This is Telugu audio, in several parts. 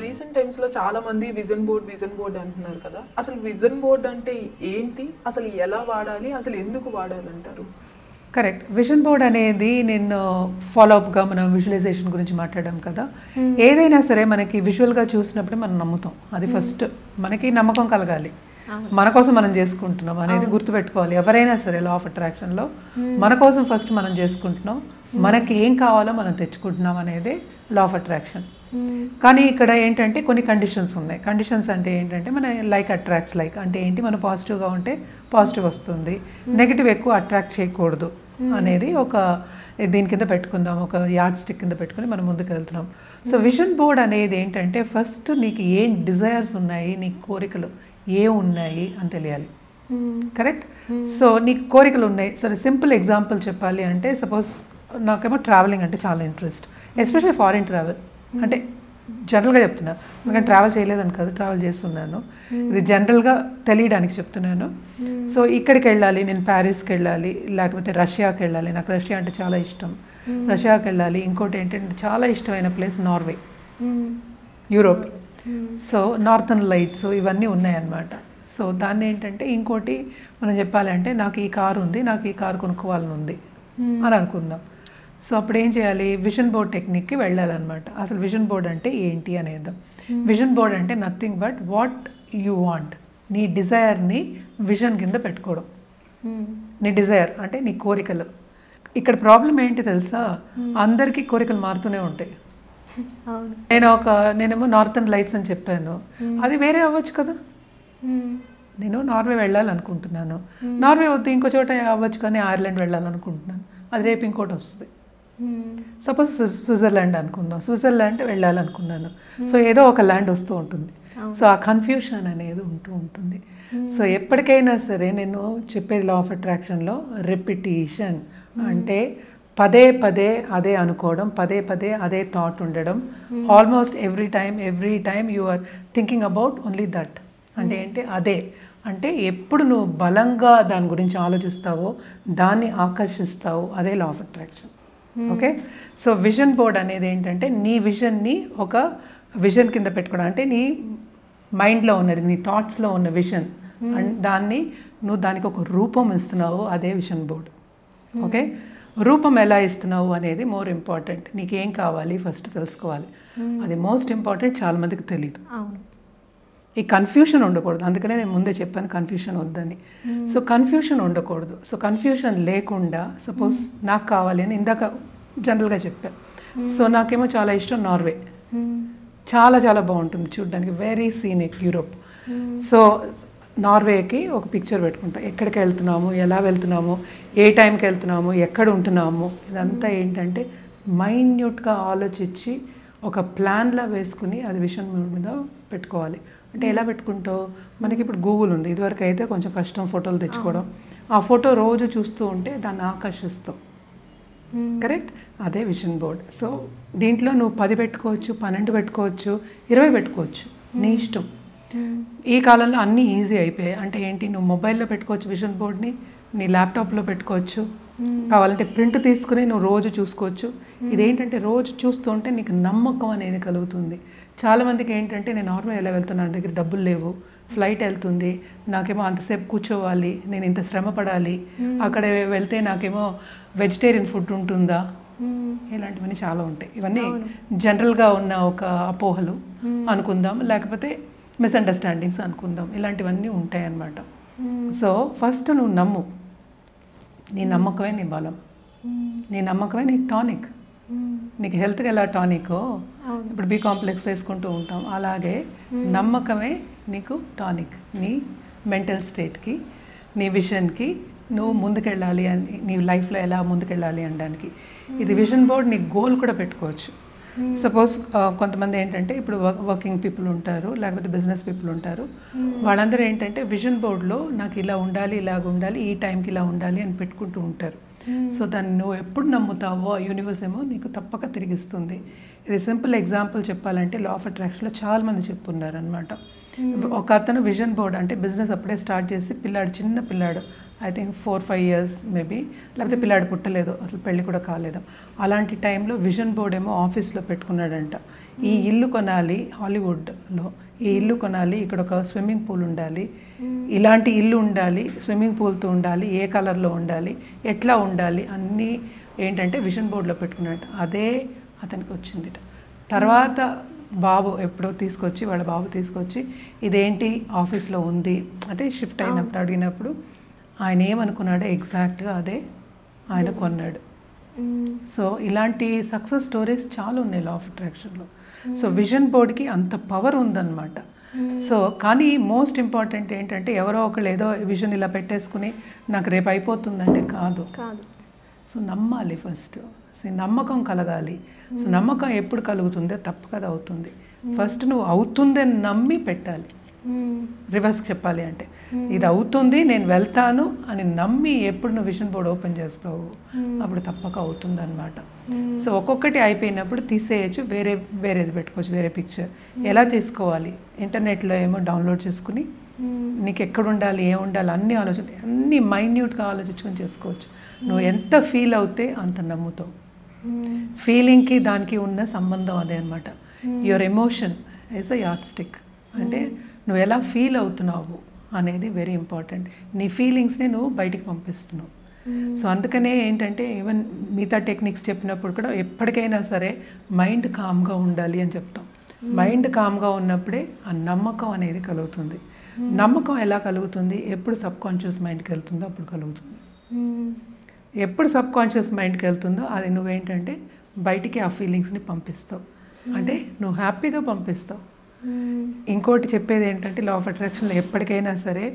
రీసెంట్ టైమ్స్లో చాలా మంది విజన్ బోర్డ్ అంటున్నారు కదా, అసలు విజన్ బోర్డ్ అంటే ఏంటి, అసలు ఎలా వాడాలి, అసలు ఎందుకు వాడాలంటారు? కరెక్ట్. విజన్ బోర్డ్ అనేది నేను ఫాలోఅప్గా మనం విజువలైజేషన్ గురించి మాట్లాడాం కదా. ఏదైనా సరే మనకి విజువల్గా చూసినప్పుడు మనం నమ్ముతాం. అది ఫస్ట్ మనకి నమ్మకం కలగాలి, మన కోసం మనం చేసుకుంటున్నాం అనేది గుర్తుపెట్టుకోవాలి. ఎవరైనా సరే లా ఆఫ్ అట్రాక్షన్లో మన కోసం ఫస్ట్ మనం చేసుకుంటున్నాం, మనకి ఏం కావాలో మనం తెచ్చుకుంటున్నాం అనేది లా ఆఫ్ అట్రాక్షన్. కానీ ఇక్కడ ఏంటంటే కొన్ని కండిషన్స్ ఉన్నాయి. కండిషన్స్ అంటే ఏంటంటే మన లైక్ అట్రాక్ట్స్ లైక్ అంటే ఏంటి, మనం పాజిటివ్గా ఉంటే పాజిటివ్ వస్తుంది, నెగిటివ్ ఎక్కువ అట్రాక్ట్ చేయకూడదు అనేది ఒక దీని కింద పెట్టుకుందాం, ఒక యార్డ్ స్టిక్ కింద పెట్టుకుని మనం ముందుకు వెళ్తున్నాం. సో విజన్ బోర్డ్ అనేది ఏంటంటే ఫస్ట్ నీకు ఏం డిజైర్స్ ఉన్నాయి, నీ కోరికలు ఏ ఉన్నాయి అని తెలియాలి. కరెక్ట్. సో నీకు కోరికలు ఉన్నాయి. సరే సింపుల్ ఎగ్జాంపుల్ చెప్పాలి అంటే సపోజ్ నాకేమో ట్రావెలింగ్ అంటే చాలా ఇంట్రెస్ట్, ఎస్పెషల్లీ ఫారిన్ ట్రావెల్. అంటే జనరల్గా చెప్తున్నాను, ఎందుకంటే ట్రావెల్ చేయలేదని కాదు, ట్రావెల్ చేస్తున్నాను, ఇది జనరల్గా తెలియడానికి చెప్తున్నాను. సో ఇక్కడికి వెళ్ళాలి, నేను ప్యారిస్కి వెళ్ళాలి, లేకపోతే రష్యాకి వెళ్ళాలి, నాకు రష్యా అంటే చాలా ఇష్టం, రష్యాకి వెళ్ళాలి. ఇంకోటి ఏంటంటే చాలా ఇష్టమైన place Norway, Europe. So northern lights ఇవన్నీ ఉన్నాయన్నమాట. సో దాన్ని ఏంటంటే ఇంకోటి మనం చెప్పాలంటే నాకు ఈ కారు ఉంది, నాకు ఈ కారు కొనుక్కోవాలని ఉంది అని అనుకుందాం. సో అప్పుడు ఏం చేయాలి, విజన్ బోర్డ్ టెక్నిక్కి వెళ్ళాలన్నమాట. అసలు విజన్ బోర్డ్ అంటే ఏంటి అనేది. విజన్ బోర్డ్ అంటే nothing but what you want, నీ డిజైర్ని విజన్ కింద పెట్టుకోవడం. నీ డిజైర్ అంటే నీ కోరికలు. ఇక్కడ ప్రాబ్లం ఏంటి తెలుసా, అందరికీ కోరికలు మారుతూనే ఉంటాయి. నేనేమో నార్థన్ లైట్స్ అని చెప్పాను, అది వేరే అవ్వచ్చు కదా. నేను నార్వే వెళ్ళాలనుకుంటున్నాను, నార్వే వద్దు ఇంకో చోట అవ్వచ్చు, కానీ ఐర్లాండ్ వెళ్ళాలనుకుంటున్నాను, అది రేపు ఇంకోటి వస్తుంది. సపోజ్ స్విట్జర్లాండ్ అనుకుందాం, స్విట్జర్లాండ్ వెళ్ళాలనుకున్నాను, సో ఏదో ఒక ల్యాండ్ వస్తూ ఉంటుంది. సో ఆ కన్ఫ్యూషన్ అనేది ఉంటూ ఉంటుంది. సో ఎప్పటికైనా సరే నేను చెప్పేది లా ఆఫ్ అట్రాక్షన్లో రిపిటీషన్ అంటే పదే పదే అదే అనుకోవడం, పదే పదే అదే థాట్ ఉండడం. Almost every time you are thinking about only that. అంటే ఏంటి, అదే అంటే ఎప్పుడు నువ్వు బలంగా దాని గురించి ఆలోచిస్తావో దాన్ని ఆకర్షిస్తావు, అదే law of attraction. Okay. So vision board అనేది ఏంటంటే నీ విజన్ని ఒక విజన్ కింద పెట్టుకోవడం, అంటే నీ మైండ్లో ఉన్నది, నీ థాట్స్లో ఉన్న విజన్, దాన్ని నువ్వు దానికి ఒక రూపం ఇస్తున్నావు, అదే విజన్ బోర్డ్. ఓకే. రూపం ఎలా ఇస్తున్నావు అనేది మోర్ ఇంపార్టెంట్. నీకేం కావాలి ఫస్ట్ తెలుసుకోవాలి, అది మోస్ట్ ఇంపార్టెంట్. చాలామందికి తెలియదు. ఈ కన్ఫ్యూషన్ ఉండకూడదు, అందుకనే నేను ముందే చెప్పాను కన్ఫ్యూషన్ వద్దని. సో కన్ఫ్యూషన్ ఉండకూడదు. సో కన్ఫ్యూషన్ లేకుండా సపోజ్ నాకు కావాలి అని ఇందాక జనరల్గా చెప్పాను. సో నాకేమో చాలా ఇష్టం నార్వే, చాలా చాలా బాగుంటుంది చూడడానికి, వెరీ సీనిక్ యూరోప్. సో నార్వేకి ఒక పిక్చర్ పెట్టుకుంటాం, ఎక్కడికి వెళ్తున్నాము, ఎలా వెళ్తున్నాము, ఏ టైంకి వెళ్తున్నాము, ఎక్కడ ఉంటున్నాము, ఇదంతా ఏంటంటే మైన్యూట్గా ఆలోచించి ఒక ప్లాన్లా వేసుకుని అది విజన్ మీద పెట్టుకోవాలి. అంటే ఎలా పెట్టుకుంటావు, మనకి ఇప్పుడు గూగుల్ ఉంది, ఇదివరకు అయితే కొంచెం కష్టం ఫోటోలు తెచ్చుకోవడం. ఆ ఫోటో రోజు చూస్తూ ఉంటే దాన్ని ఆకర్షిస్తావు. కరెక్ట్, అదే విజన్ బోర్డ్. సో దీంట్లో నువ్వు 10 పెట్టుకోవచ్చు, 12 పెట్టుకోవచ్చు, 20 పెట్టుకోవచ్చు, నీ ఇష్టం. ఈ కాలంలో అన్నీ ఈజీ అయిపోయాయి. అంటే ఏంటి, నువ్వు మొబైల్లో పెట్టుకోవచ్చు విజన్ బోర్డ్ని, నీ ల్యాప్టాప్లో పెట్టుకోవచ్చు, కావాలంటే ప్రింట్ తీసుకుని నువ్వు రోజు చూసుకోవచ్చు. ఇదేంటంటే రోజు చూస్తూ ఉంటే నీకు నమ్మకం అనేది కలుగుతుంది. చాలామందికి ఏంటంటే నేను నార్మల్ ఎలా వెళ్తున్నాను, నా దగ్గర డబ్బులు లేవు, ఫ్లైట్ వెళ్తుంది, నాకేమో అంతసేపు కూర్చోవాలి, నేను ఇంత శ్రమ పడాలి, అక్కడ వెళ్తే నాకేమో వెజిటేరియన్ ఫుడ్ ఉంటుందా, ఇలాంటివన్నీ చాలా ఉంటాయి. ఇవన్నీ జనరల్గా ఉన్న ఒక అపోహలు అనుకుందాం, లేకపోతే మిస్అండర్స్టాండింగ్స్ అనుకుందాం, ఇలాంటివన్నీ ఉంటాయి అన్నమాట. సో ఫస్ట్ నువ్వు నమ్ము, నీ నమ్మకమే నీ బలం, నీ నమ్మకమే నీ టానిక్. నీకు హెల్త్కి ఎలా టానికో ఇప్పుడు బి కాంప్లెక్స్ వేసుకుంటూ ఉంటాం, అలాగే నమ్మకమే నీకు టానిక్. నీ మెంటల్ స్టేట్కి, నీ విజన్కి, నువ్వు ముందుకెళ్ళాలి అని, నీ లైఫ్లో ఎలా ముందుకెళ్ళాలి అనడానికి. ఇది విజన్ బోర్డ్ నీ గోల్ కూడా పెట్టుకోవచ్చు. సపోజ్ కొంతమంది ఏంటంటే ఇప్పుడు వర్కింగ్ పీపుల్ ఉంటారు, లేకపోతే బిజినెస్ పీపుల్ ఉంటారు, వాళ్ళందరూ ఏంటంటే విజన్ బోర్డ్లో నాకు ఇలా ఉండాలి, ఇలాగ ఉండాలి, ఈ టైంకి ఇలా ఉండాలి అని పెట్టుకుంటూ ఉంటారు. సో దాన్ని నువ్వు ఎప్పుడు నమ్ముతావో ఆ యూనివర్స్ ఏమో నీకు తప్పక తిరిగిస్తుంది. ఇది సింపుల్ ఎగ్జాంపుల్ చెప్పాలంటే లా ఆఫ్ అట్రాక్షన్లో చాలామంది చెప్పున్నారు అనమాట. ఒక అతను విజన్ బోర్డ్ అంటే బిజినెస్ అప్పుడే స్టార్ట్ చేసి చిన్న పిల్లాడు, ఐ థింక్ 4-5 years మేబీ, లేకపోతే పిల్లాడు పుట్టలేదు, అసలు పెళ్ళి కూడా కాలేదు. అలాంటి టైంలో విజన్ బోర్డ్ ఏమో ఆఫీస్లో పెట్టుకున్నాడంట. ఈ ఇల్లు కొనాలి హాలీవుడ్లో, ఈ ఇల్లు కొనాలి, ఇక్కడ ఒక స్విమ్మింగ్ పూల్ ఉండాలి, ఇలాంటి ఇల్లు ఉండాలి, స్విమ్మింగ్ పూల్తో ఉండాలి, ఏ కలర్లో ఉండాలి, ఎట్లా ఉండాలి అన్నీ ఏంటంటే విజన్ బోర్డులో పెట్టుకున్నట్టు అదే అతనికి వచ్చింది. తర్వాత బాబు ఎప్పుడో తీసుకొచ్చి వాళ్ళ బాబు తీసుకొచ్చి ఇదేంటి ఆఫీస్లో ఉంది అంటే షిఫ్ట్ అయినప్పుడు అడిగినప్పుడు ఆయన ఏమనుకున్నాడో ఎగ్జాక్ట్గా అదే ఆయన కొన్నాడు. సో ఇలాంటి సక్సెస్ స్టోరీస్ చాలా ఉన్నాయి లా ఆఫ్ అట్రాక్షన్లో. సో విజన్ బోర్డ్కి అంత పవర్ ఉందన్నమాట. సో కానీ మోస్ట్ ఇంపార్టెంట్ ఏంటంటే ఎవరో ఒకళ్ళు ఏదో విజన్ ఇలా పెట్టేసుకుని నాకు రేపు అయిపోతుందంటే కాదు. సో నమ్మాలి ఫస్ట్, నమ్మకం కలగాలి. సో నమ్మకం ఎప్పుడు కలుగుతుందో తప్పక అవుతుంది. ఫస్ట్ నువ్వు అవుతుందని నమ్మి పెట్టాలి. రివర్స్ చెప్పాలి అంటే ఇది అవుతుంది నేను వెళ్తాను అని నమ్మి ఎప్పుడు నువ్వు విజన్ బోర్డ్ ఓపెన్ చేస్తావు అప్పుడు తప్పక అవుతుంది అనమాట. సో ఒక్కొక్కటి అయిపోయినప్పుడు తీసేయచ్చు, వేరేది పెట్టుకోవచ్చు, వేరే పిక్చర్. ఎలా తీసుకోవాలి ఇంటర్నెట్లో ఏమో డౌన్లోడ్ చేసుకుని నీకు ఎక్కడ ఉండాలి ఏ ఉండాలి అన్నీ మైన్యూట్గా ఆలోచించుకొని చేసుకోవచ్చు. నువ్వు ఎంత ఫీల్ అవుతే అంత నమ్ముతావు. ఫీలింగ్కి దానికి ఉన్న సంబంధం అదే అనమాట. Your emotion is a yard stick. అంటే నువ్వు ఎలా ఫీల్ అవుతున్నావు అనేది వెరీ ఇంపార్టెంట్. నీ ఫీలింగ్స్ని నువ్వు బయటికి పంపిస్తున్నావు. సో అందుకనే ఏంటంటే ఈవెన్ మిగతా టెక్నిక్స్ చెప్పినప్పుడు కూడా ఎప్పటికైనా సరే మైండ్ కామ్గా ఉండాలి అని చెప్తాం. మైండ్ కామ్గా ఉన్నప్పుడే ఆ నమ్మకం అనేది కలుగుతుంది. నమ్మకం ఎలా కలుగుతుంది? ఎప్పుడు సబ్ కాన్షియస్ మైండ్కి వెళ్తుందో అప్పుడు కలుగుతుంది. ఎప్పుడు సబ్ కాన్షియస్ మైండ్కి వెళ్తుందో అది నువ్వేంటంటే బయటికి ఆ ఫీలింగ్స్ని పంపిస్తావు. అంటే నువ్వు హ్యాపీగా పంపిస్తావు. ఇంకోటి చెప్పేది ఏంటంటే లా ఆఫ్ అట్రాక్షన్లో ఎప్పటికైనా సరే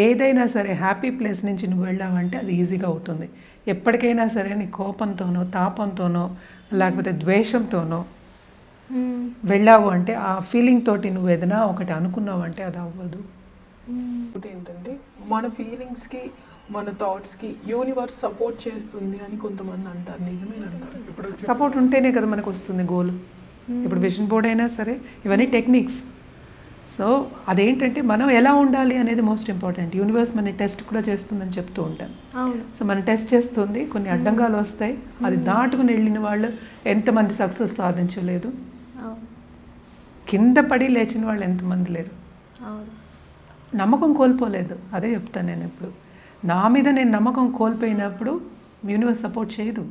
ఏదైనా సరే హ్యాపీ ప్లేస్ నుంచి నువ్వు వెళ్ళావంటే అది ఈజీగా అవుతుంది. ఎప్పటికైనా సరే నీ కోపంతోనో తాపంతోనో లేకపోతే ద్వేషంతోనో వెళ్ళావు అంటే ఆ ఫీలింగ్ తోటి నువ్వు ఏదైనా ఒకటి అనుకున్నావు అంటే అది అవ్వదు. ఒకటి ఏంటంటే మన ఫీలింగ్స్కి మన థాట్స్కి యూనివర్స్ సపోర్ట్ చేస్తుంది అని కొంతమంది అంటారు. నిజమేనంటారు? ఇప్పుడు సపోర్ట్ ఉంటేనే కదా మనకు వస్తుంది గోల్. ఇప్పుడు విజన్ బోర్డ్ అయినా సరే ఇవన్నీ టెక్నిక్స్. సో అదేంటంటే మనం ఎలా ఉండాలి అనేది మోస్ట్ ఇంపార్టెంట్. యూనివర్స్ మన టెస్ట్ కూడా చేస్తుందని చెప్తూ ఉంటాను. సో మనం టెస్ట్ చేస్తుంది, కొన్ని అడ్డంగాలు వస్తాయి, అది దాటుకుని వెళ్ళిన వాళ్ళు ఎంతమంది సక్సెస్ సాధించలేదు, కింద పడి లేచిన వాళ్ళు ఎంతమంది లేరు. నమ్మకం కోల్పోలేదు, అదే చెప్తాను నేను ఎప్పుడు. నా మీద నేను నమ్మకం కోల్పోయినప్పుడు యూనివర్స్ సపోర్ట్ చేయదు.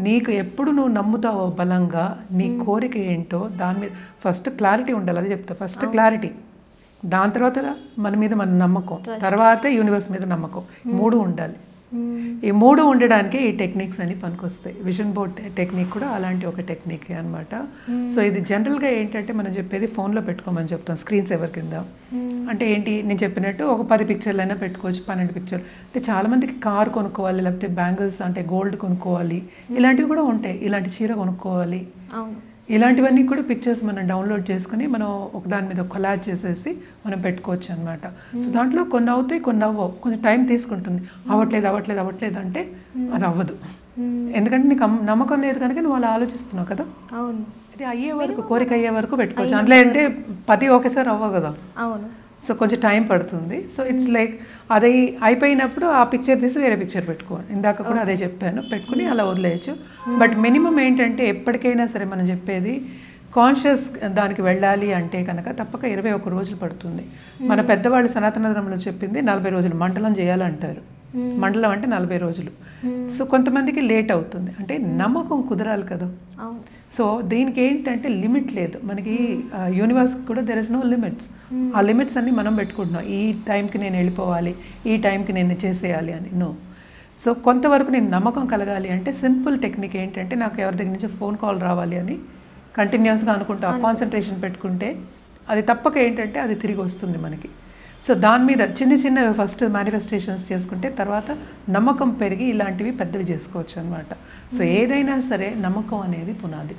నీకు ఎప్పుడు నువ్వు నమ్ముతావో బలంగా నీ కోరిక ఏంటో దాని మీద ఫస్ట్ క్లారిటీ ఉండాలి. అది చెప్తా. ఫస్ట్ క్లారిటీ, దాని తర్వాత మన మీద మన నమ్మకం, తర్వాత యూనివర్స్ మీద నమ్మకం, మూడు ఉండాలి. ఈ మూడు ఉండడానికి ఈ టెక్నిక్స్ అని పనికొస్తాయి. విజన్ బోర్డ్ టెక్నిక్ కూడా అలాంటి ఒక టెక్నిక్ అనమాట. సో ఇది జనరల్గా ఏంటంటే మనం చెప్పేది ఫోన్లో పెట్టుకోమని చెప్తాం, స్క్రీన్ సేవర్ కింద. అంటే ఏంటి నేను చెప్పినట్టు ఒక 10 పిక్చర్లు అయినా పెట్టుకోవచ్చు, 12 పిక్చర్లు. అంటే చాలామందికి కార్ కొనుక్కోవాలి, లేకపోతే బ్యాంగిల్స్ అంటే గోల్డ్ కొనుక్కోవాలి, ఇలాంటివి కూడా ఉంటాయి. ఇలాంటి చీర కొనుక్కోవాలి, ఇలాంటివన్నీ కూడా పిక్చర్స్ మనం డౌన్లోడ్ చేసుకుని మనం ఒకదాని మీద కొలాజ్ చేసేసి మనం పెట్టుకోవచ్చు అనమాట. సో దాంట్లో కొన్ని అవుతాయి, కొన్ని అవ్వవు, కొంచెం టైం తీసుకుంటుంది. అవ్వట్లేదు అంటే అది అవ్వదు. ఎందుకంటే నీకు నమ్మకం లేదు కనుక నువ్వు అలా ఆలోచిస్తున్నావు కదా. అవును, ఇది అయ్యే వరకు, కోరిక అయ్యే వరకు పెట్టుకోవచ్చు. అందులో అంటే 10 ఒకేసారి అవ్వవు కదా. అవును. సో కొంచెం టైం పడుతుంది. సో ఇట్స్ లైక్ అది అయిపోయినప్పుడు ఆ పిక్చర్ తీసి వేరే పిక్చర్ పెట్టుకోండి. ఇందాక కూడా అదే చెప్పాను, పెట్టుకుని అలా వదిలేయచ్చు. బట్ మినిమం ఏంటంటే ఎప్పటికైనా సరే మనం చెప్పేది కాన్షియస్ దానికి వెళ్ళాలి అంటే కనుక తప్పక 21 రోజులు పడుతుంది. మన పెద్దవాళ్ళు సనాతన ధర్మంలో చెప్పింది 40 రోజులు మండలం చేయాలంటారు. మండలం అంటే 40 రోజులు. సో కొంతమందికి లేట్ అవుతుంది, అంటే నమ్మకం కుదరాలి కదా. సో దీనికి ఏంటంటే లిమిట్ లేదు మనకి. యూనివర్స్కి కూడా దెర్ ఇస్ నో లిమిట్స్. ఆ లిమిట్స్ అన్ని మనం పెట్టుకుంటున్నాం. ఈ టైంకి నేను వెళ్ళిపోవాలి, ఈ టైంకి నేను చేసేయాలి అని. నో. సో కొంతవరకు నేను నమ్మకం కలగాలి అంటే సింపుల్ టెక్నిక్ ఏంటంటే నాకు ఎవరి దగ్గర నుంచి ఫోన్ కాల్ రావాలి అని కంటిన్యూస్గా అనుకుంటా, కాన్సన్ట్రేషన్ పెట్టుకుంటే అది తప్పక ఏంటంటే అది తిరిగి వస్తుంది మనకి. సో దాని మీద చిన్న ఫస్ట్ మేనిఫెస్టేషన్స్ చేసుకుంటే తర్వాత నమ్మకం పెరిగి ఇలాంటివి పెద్దవి చేసుకోవచ్చు అనమాట. సో ఏదైనా సరే నమ్మకం అనేది పునాది.